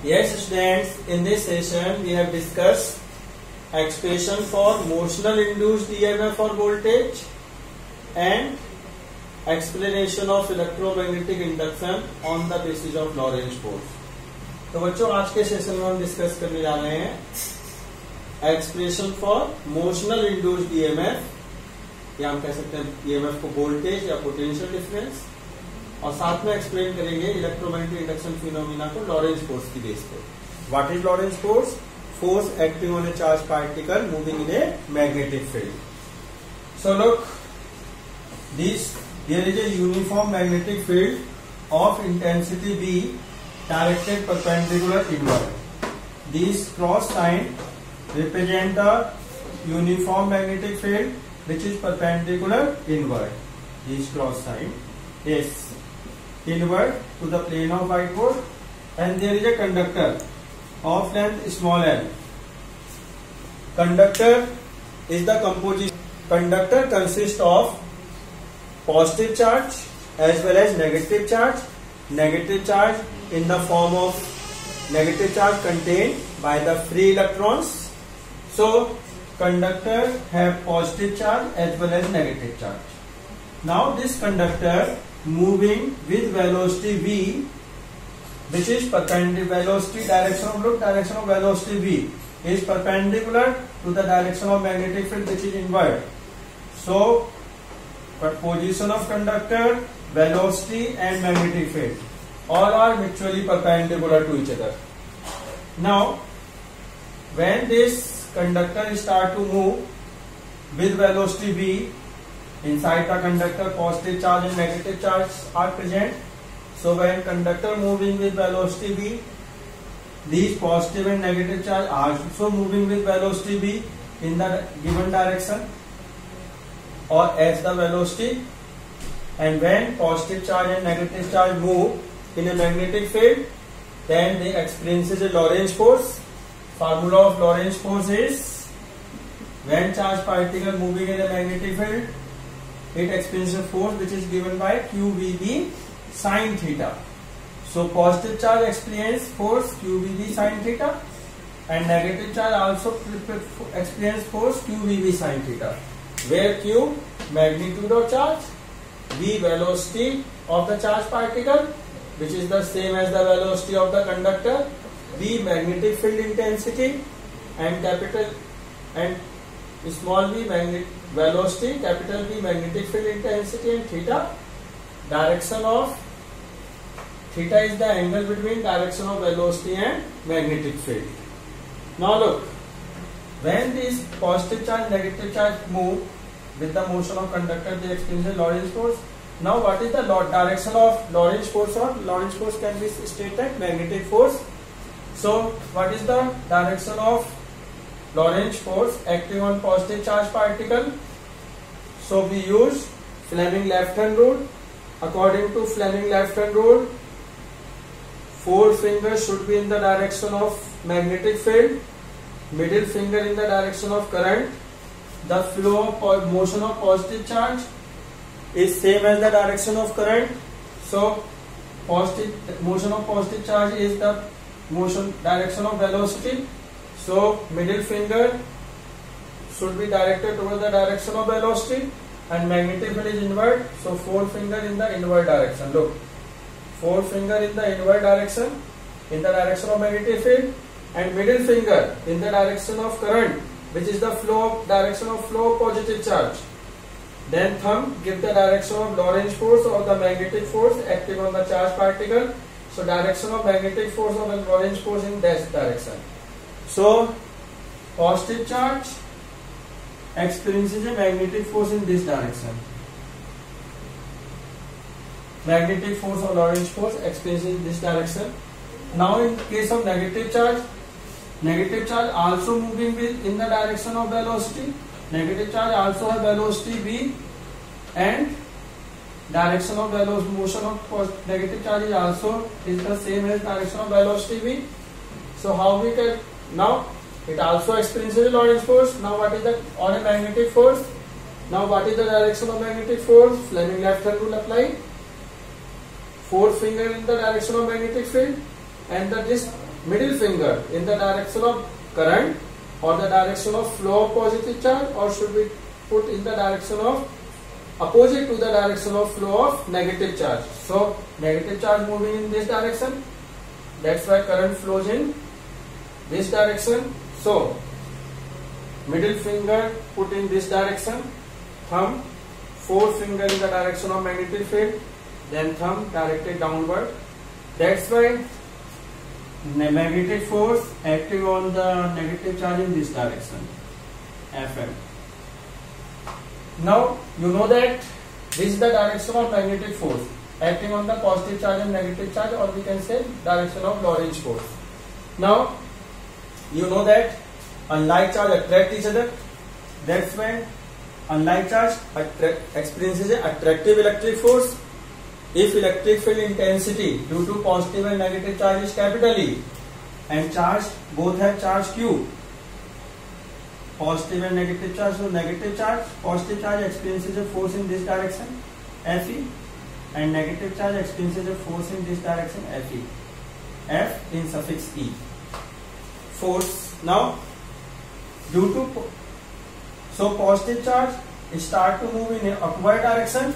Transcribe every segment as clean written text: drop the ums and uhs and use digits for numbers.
Yes, students, in this session we have discussed expression for motional induced EMF or voltage and explanation of electromagnetic induction on the basis of Lorentz force. तो बच्चों आज के session में हम discuss करने जा रहे हैं expression for motional induced EMF, या हम कह सकते हैं ईएमएफ को वोल्टेज या पोटेंशियल डिफरेंस, और साथ में एक्सप्लेन करेंगे इलेक्ट्रोमैग्नेटिक इंडक्शन फिनोमिना को लॉरेंज फोर्स की बेस पे. What is Lorentz force? Force acting on a charge particle moving in a magnetic field. So look, here is a uniform magnetic field of intensity V directed perpendicular inward. These cross sign represent the uniform magnetic field which is perpendicular inward. These cross sign is inward to the plane of whiteboard, and there is a conductor of length small l. Conductor is the composition. Conductor consists of positive charge as well as negative charge. Negative charge in the form of negative charge contained by the free electrons. So conductor have positive charge as well as negative charge. Now this conductor moving with velocity v, which is perpendicular velocity direction of look direction of velocity v is perpendicular to the direction of magnetic field which is inward. So position of conductor, velocity and magnetic field all are mutually perpendicular to each other. Now when this conductor start to move with velocity v, inside the conductor positive charge and negative charge are present. So when conductor moving with velocity v, these positive and negative charge are also moving with velocity v in the given direction or as the velocity. And when positive charge and negative charge move in a magnetic field, then they experiences a Lorentz force. Formula of Lorentz force is when charge particle moving in a magnetic field, it experiences a force which is given by QVB sin theta. So positive charge experience force QVB sin theta, and negative charge also experience force QVB sin theta, where Q magnitude of charge, V velocity of the charge particle which is the same as the velocity of the conductor, V magnetic field intensity, and capital and small v magnetic velocity, capital V magnetic field intensity, and theta. Direction of theta is the angle between direction of velocity and magnetic field. Now look, when these positive charge negative charge move with the motion of conductor, they experience Lorentz force. Now what is the direction of Lorentz force? Or Lorentz force can be stated magnetic force. So what is the direction of Lorentz force acting on positive charge particle? So we use Fleming left hand rule. According to Fleming left hand rule, 4 fingers should be in the direction of magnetic field, middle finger in the direction of current. The flow of motion of positive charge is same as the direction of current. So motion of positive charge is the motion direction of velocity. So middle finger should be directed towards the direction of velocity, and magnetic field is inward. So 4 finger in the inward direction. Look, 4 finger in the inward direction in the direction of magnetic field, and middle finger in the direction of current, which is the direction of flow of positive charge. Then thumb give the direction of Lorentz force or the magnetic force acting on the charge particle. So direction of magnetic force or the Lorentz force in that direction. So positive charge experiences a magnetic force in this direction. Magnetic force or Lorentz force experiences in this direction. Now in case of negative charge also moving with in the direction of velocity. Negative charge also have velocity v, and direction of velocity motion of negative charge is also is the same as direction of velocity v. So how we can now it also experiences Lorentz force. Now what is the on a magnetic force? Now what is the direction of magnetic force? Fleming left hand rule apply. 4 finger in the direction of magnetic field, and this middle finger in the direction of current or the direction of flow of positive charge, or should we put in the direction of opposite to the direction of flow of negative charge? So negative charge moving in this direction, that's why current flows in this direction. So middle finger put in this direction, thumb, forefinger in the direction of magnetic field, then thumb directed downward. That's why magnetic force acting on the negative charge in this direction, Fm. Now you know that this is the direction of magnetic force acting on the positive charge and negative charge, or we can say direction of Lorentz force. Now you know that unlike charge attract each other. That's when unlike charge experiences an attractive electric force. If electric field intensity due to positive and negative charge is capital E, and charge both have charge Q, positive and negative charge, so negative charge, positive charge experiences a force in this direction, Fe, and negative charge experiences a force in this direction, Fe, F in suffix E. Force. Now due to so positive charge start to move in an upward direction.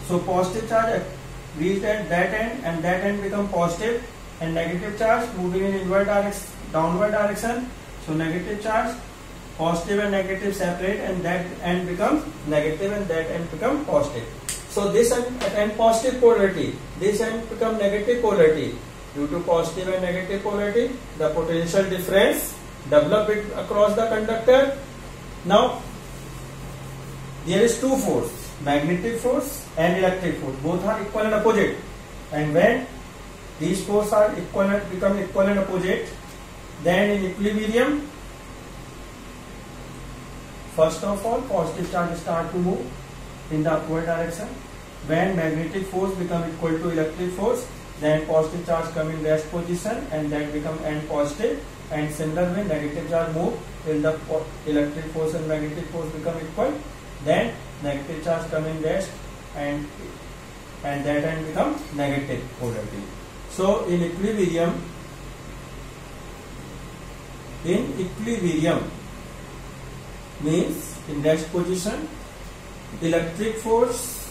So positive charge reached at that end and that end become positive, and negative charge moving in inward direction, downward direction. So negative charge, positive and negative separate, and that end becomes negative and that end become positive. So this end positive polarity, this end become negative polarity. Due to positive and negative polarity, the potential difference develop it across the conductor. Now there is two force, magnetic force and electric force. Both are equal and opposite, and when these forces are equal and become equal and opposite, then in equilibrium, first of all positive charge start to move in the upward direction. When magnetic force become equal to electric force, then positive charge come in rest position and that become end positive, and similar way negative charge move till the electric force and magnetic force become equal, then negative charge come in rest and that end become negative polarity. So in equilibrium means in rest position, electric force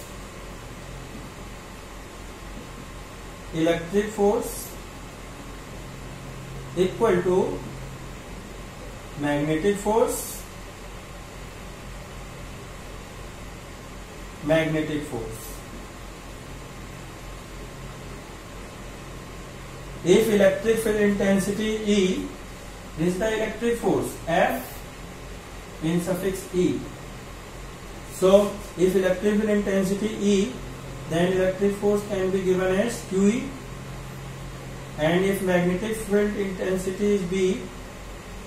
equal to magnetic force If electric field intensity E, this is the electric force F in suffix E. So if electric field intensity E, then electric force can be given as QE, and if magnetic field intensity is B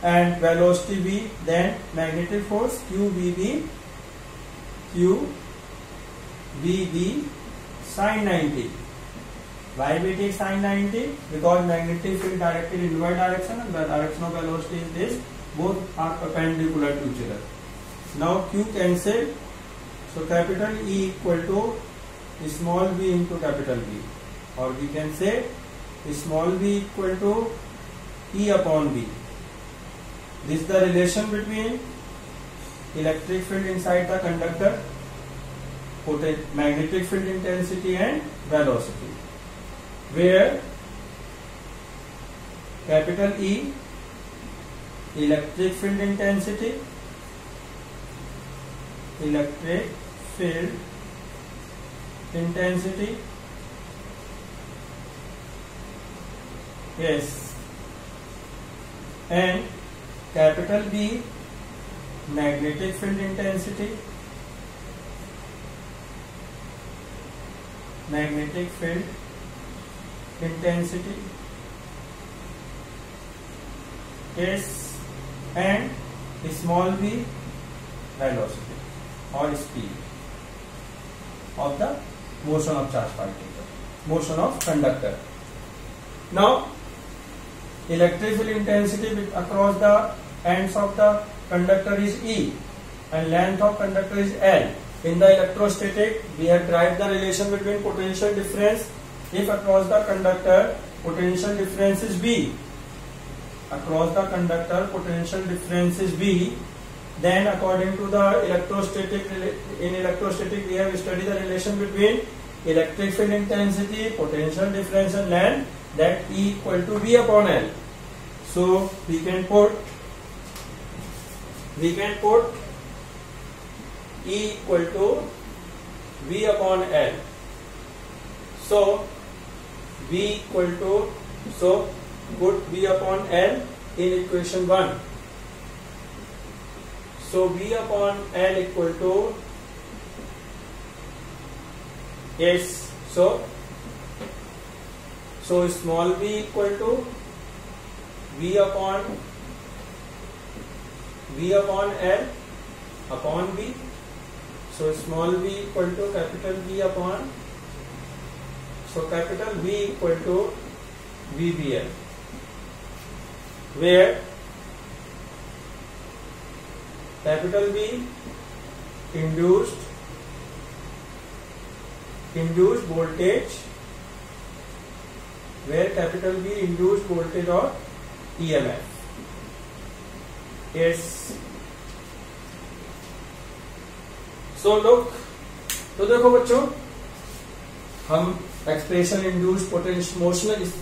and velocity V, then magnetic force QBB sin 90. Why we take sin 90? Because magnetic field directed in inward direction and the direction of velocity is this. Both are perpendicular to each other. Now Q cancel. So capital E equal to small v into capital V, or we can say small v equal to E upon V. This is the relation between electric field inside the conductor, magnetic field intensity and velocity, where capital E electric field intensity, yes, and capital B magnetic field intensity, yes, and small v velocity or speed of the motion of charged particle, motion of conductor. Now electric field intensity across the ends of the conductor is E and length of conductor is L. In the electrostatic, we have derived the relation between potential difference if across the conductor potential difference is V. Across the conductor, potential difference is V. Then according to the electrostatic, in electrostatic we have studied the relation between electric field intensity, potential difference and length, that E equal to V upon L. So we can put E equal to V upon L. So V equal to, so put V upon L in equation 1. So V upon L equal to S. So small v equal to V upon L upon V. So small v equal to capital V upon, so capital V equal to VBL, where capital V induced voltage, where capital V induced voltage or EMF. Yes. So look, तो देखो बच्चों, हम expression induced potential motion is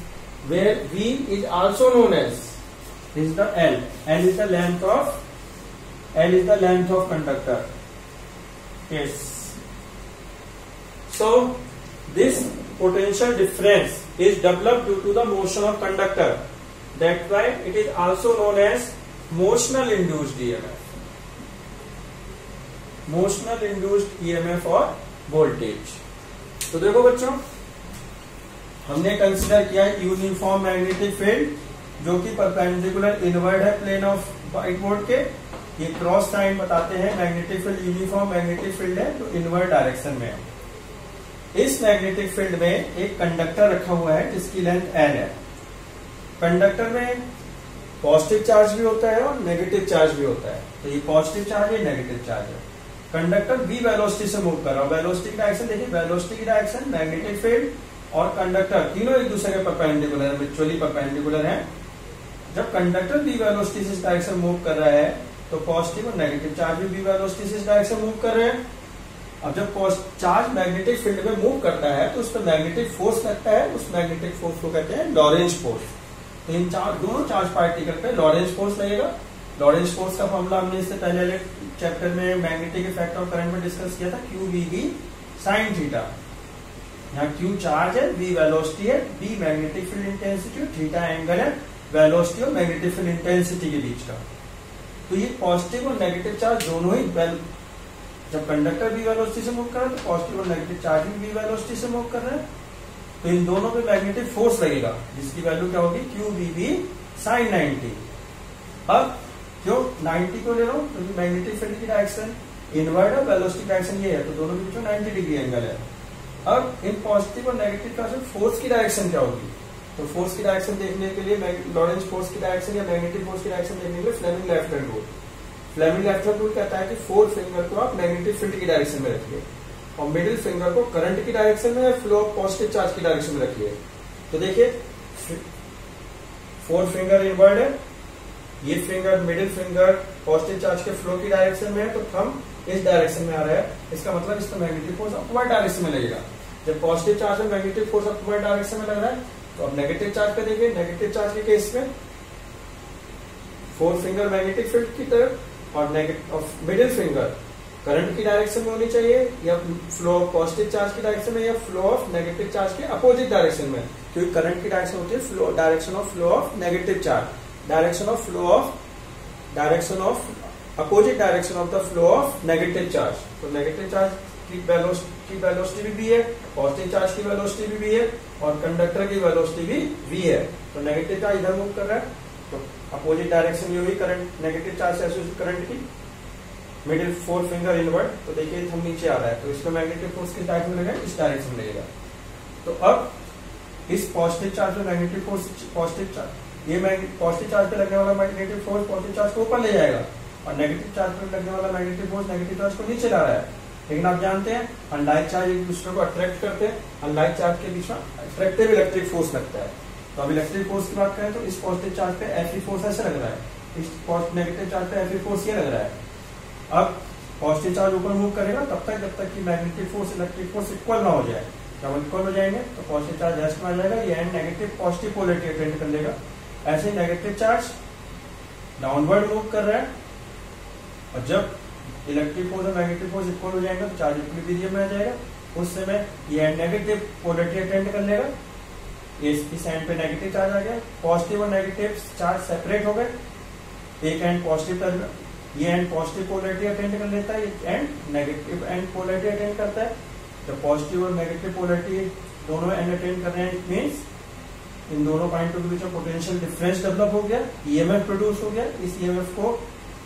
where V is also known as is the L. L is the length of conductor. Yes. So this potential difference is developed due to the motion of conductor. That's why it is also known as motional induced EMF. Motional induced EMF और voltage. तो देखो बच्चों, हमने consider किया uniform magnetic field जो कि perpendicular inward है plane of white board के. ये क्रॉस साइन बताते हैं magnetic field, uniform magnetic field है तो इनवर्ड डायरेक्शन में है. इस मैग्नेटिक फील्ड में एक कंडक्टर रखा हुआ है जिसकी लेंथ L है. कंडक्टर में पॉजिटिव चार्ज भी होता है और नेगेटिव चार्ज भी होता है. तो ये पॉजिटिव चार्ज है, नेगेटिव चार्ज है. कंडक्टर v वेलोसिटी से मूव कर रहा है. वेलोसिटी की डायरेक्शन देखिए, वेलोसिटी की डायरेक्शन मैग्नेटिक फील्ड और कंडक्टर तीनों एक दूसरे के परपेंडिकुलर है, म्यूचुअली परपेंडिकुलर है. जब कंडक्टर v वेलोसिटी से इस डायरेक्शन मूव कर रहा है तो पॉजिटिव और नेगेटिव चार्ज भी v वेलोसिटी से इस डायरेक्शन मूव कर रहे हैं. अब जब चार्ज मैग्नेटिक फील्ड में मूव करता है तो उस पर मैग्नेटिक फोर्स लगता है. उस मैग्नेटिक फोर्स को कहते हैं लॉरेंज फोर्स. तो इन दोनों चार्ज पार्टिकल पे लॉरेंज फोर्स लगेगा. लॉरेंज फोर्स का फॉर्मूला हमने इससे पहले चैप्टर में मैग्नेटिक इफेक्ट ऑफ करंट में डिस्कस किया था, QVB sin थीटा. यहाँ Q चार्ज है, V वेलोसिटी है, B magnetic field intensity, theta angle है वेलोसिटी और मैग्नेटिक फील्ड इंटेंसिटी के बीच का. तो ये पॉजिटिव और नेगेटिव चार्ज दोनों ही जब कंडक्टर V वेलोसिटी से मूव कर रहा है तो पॉजिटिव और नेगेटिव चार्ज भी V वेलोसिटी से मूव कर रहे हैं. तो इन दोनों पे मैग्नेटिक फोर्स लगेगा जिसकी वैल्यू क्या होगी, QVB sin 90. अब जो 90 को ले रहा हूं क्योंकि मैग्नेटिक फील्ड की डायरेक्शन इनवर्ड है, वेलोसिटी डायरेक्शन ये है, तो दोनों के बीच में 90 डिग्री एंगल है. अब इन पॉजिटिव और नेगेटिव का फोर्स की डायरेक्शन क्या होगी, तो फोर्स की डायरेक्शन देखने के लिए लॉरेंज फोर्स की डायरेक्शन या मैग्नेटिक फोर्स की डायरेक्शन देखने के लिए Fleming left hand rule. Fleming left hand rule कहता है कि 4 फिंगर को आप मैग्नेटिक फील्ड की डायरेक्शन में रखिए और मिडिल फिंगर को करंट की डायरेक्शन में या फ्लो ऑफ पॉजिटिव चार्ज की डायरेक्शन में रखिए. तो देखिए 4 फिंगर इनवर्ड है, ये finger middle finger positive charge के फ्लो की डायरेक्शन में है, तो थंब इस डायरेक्शन में आ रहा है. इसका मतलब इसका मैग्नेटिक फोर्स अपवर्ड डायरेक्शन में लगेगा. जब पॉजिटिव चार्ज में मैग्नेटिक फोर्स अपवर्ड डायरेक्शन में लग रहा है तो अब नेगेटिव चार्ज पे देखिए. नेगेटिव चार्ज के केस में 4 फिंगर मैग्नेटिक फील्ड की तरफ और मिडिल फिंगर करंट की डायरेक्शन में होनी चाहिए या फ्लो ऑफ पॉजिटिव चार्ज की डायरेक्शन में या फ्लो ऑफ नेगेटिव चार्ज के अपोजिट डायरेक्शन में, क्योंकि करंट की डायरेक्शन होती है flow direction of flow of negative charge, direction of opposite direction of the flow of negative charge. तो नेगेटिव चार्ज की वेलोसिटी भी है, पॉजिटिव चार्ज की वेलोसिटी भी है और कंडक्टर की वेलोसिटी भी है. तो नेगेटिव चार्ज इधर मूव कर रहा है तो अपोजिट डायरेक्शन ये हुई करंट, नेगेटिव चार्ज से एसोसिएटेड करंट की. मिडिल 4 फिंगर इनवर्ड, तो देखिए हम नीचे आ रहा है तो इसमें मैग्नेटिक फोर्स किस डायरेक्शन में लगेगा, इस डायरेक्शन में लगेगा. तो अब इस पॉजिटिव चार्ज में मैग्नेटिक फोर्स, पॉजिटिव चार्ज पे लगने वाला मैग्नेटिक फोर्स पॉजिटिव चार्ज को ऊपर ले जाएगा और नेगेटिव चार्ज पे लगने वाला मैग्नेटिक फोर्स नेगेटिव चार्ज को नीचे ला रहा है. लेकिन आप जानते हैं अनलाइक चार्ज एक दूसरे को अट्रैक्ट करते हैं, अनलाइक चार्ज के बीच में अट्रैक्टिव इलेक्ट्रिक फोर्स लगता है. तो अब इलेक्ट्रिक फोर्स की बात करें तो इस पॉजिटिव चार्ज पे Fe फोर्स ऐसे लग रहा है, इस नेगेटिव चार्ज पे Fe फोर्स ये लग रहा है। अब पॉजिटिव चार्ज ऊपर मूव करेगा तब तक जब तक कि magnetic force electric force equal ना हो जाए। जब इक्वल हो जाएंगे तो पॉजिटिव चार्ज रेस्ट में आ जाएगा, ये and negative positive polarity attend कर लेगा। ऐसे नेगेटिव चार्ज डाउनवर्ड मूव कर रहा है और जब इलेक्ट्रिक फोर्स और मैग्नेटिक फोर्स इक्वल हो जाएगा तो चार्ज इक्विलिब्रियम में आ जाएगा। उस समय ये एंड नेगेटिव पोलैरिटी अटेंड कर लेगा, इस एंड पे नेगेटिव चार्ज आ गया, पॉजिटिव और नेगेटिव चार्ज सेपरेट हो गए, एक एंड पॉजिटिव टर्मिनल, ये एंड पॉजिटिव पोलैरिटी अटेंड कर लेता है, ये and negative and polarity attend करता है। जब पॉजिटिव और नेगेटिव पोलैरिटी दोनों एंड अटेंड कर रहे हैं, इट मींस इन दोनों पॉइंटों के बीच में पोटेंशियल डिफरेंस डेवलप हो गया, ईएमएफ प्रोड्यूस हो गया। इस ईएमएफ को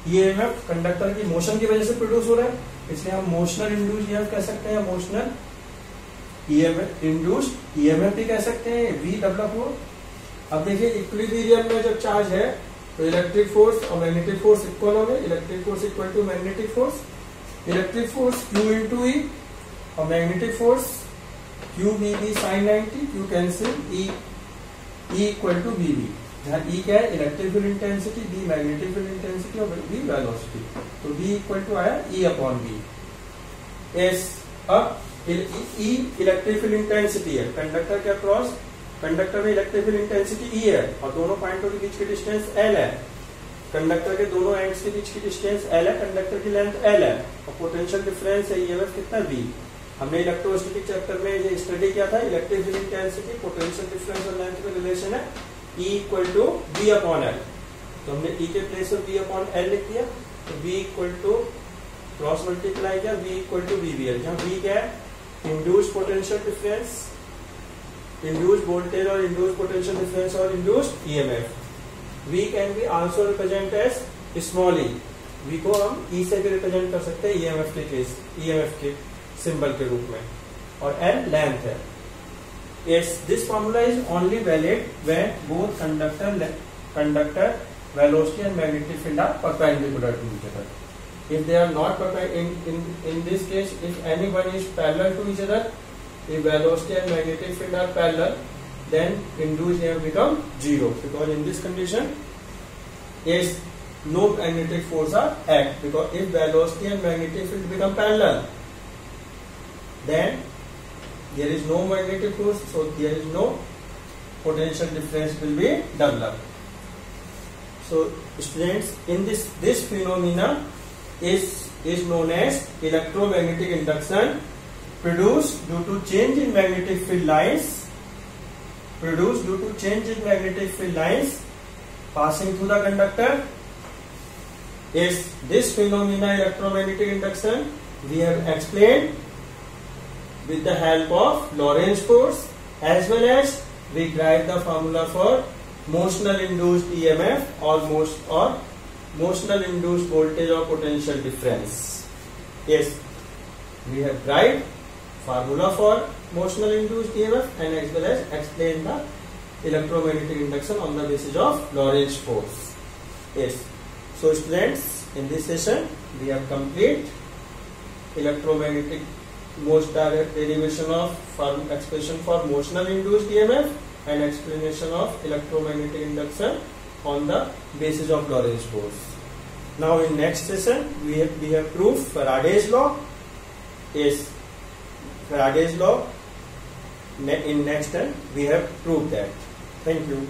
ईएमएफ कंडक्टर की मोशन की वजह से प्रोड्यूस हो रहा है, इसलिए हम मोशनल इंड्यूस्ड ईएमएफ कह सकते हैं, मोशनल ईएमएफ इंड्यूस्ड ईएमएफ भी कह सकते हैं। वी डेवलप हो। अब देखिए इक्विलिब्रियम में जब चार्ज है तो इलेक्ट्रिक फोर्स और मैग्नेटिक फोर्स इक्वल हो गए, electric force equal to magnetic force, electric force Q into E और magnetic force QVB sin 90, Q cancel, E equal to BB, जहाँ E क्या है electric field intensity, B magnetic field intensity और B velocity, तो B equal to आया E upon B। एस अब E electric field intensity है कंडक्टर के अक्रॉस, कंडक्टर में इलेक्ट्रिक फील्ड इंटेंसिटी E है और दोनों पॉइंटों के बीच की डिस्टेंस L है, कंडक्टर के दोनों एंड्स के बीच की डिस्टेंस L है, कंडक्टर की लेंथ L है और पोटेंशियल डिफरेंस है ईएमएफ कितना V। हमने इलेक्ट्रोस्टैटिक चैप्टर में ये स्टडी किया था, electric field intensity potential difference और लेंथ में रिलेशन है E equal to B upon L। तो हमने E के प्लेस पर B अपॉन L लिख दिया, तो B equal to cross multiply किया, V इक्वल टू BBL, जहाँ V क्या है induced potential difference, induced voltage और इंड्यूस्ड पोटेंशियल डिफरेंस और induced EMF. V can be also represent as small e, V को हम E से भी रिप्रेजेंट कर सकते हैं ईएमएफ के केस, ईएमएफ के सिंबल के रूप में, और L लेंथ है। Yes, this formula is only valid when both conductor velocity and magnetic field are perpendicular to each other. If they are not in this case, if any one is parallel to each other, if velocity and magnetic field are parallel, then induced EMF become zero, because in this condition, yes, no magnetic force are act, because if velocity and magnetic field become parallel, then there is no magnetic force, so there is no potential difference will be developed. So students, in this phenomena is known as electromagnetic induction, produced due to change in magnetic field lines, passing through the conductor. Is this phenomena electromagnetic induction we have explained with the help of Lorentz force, as well as we derive the formula for motional induced EMF or motional induced voltage or potential difference. Yes, we have derived formula for motional induced EMF and as well as explained the electromagnetic induction on the basis of Lorentz force. Yes, so students, in this session we have complete electromagnetic most direct derivation of expression for motional induced EMF and explanation of electromagnetic induction on the basis of Lorentz force. Now in next session we have proved Faraday's law. Yes, Faraday's law. In next time we have proved that. Thank you.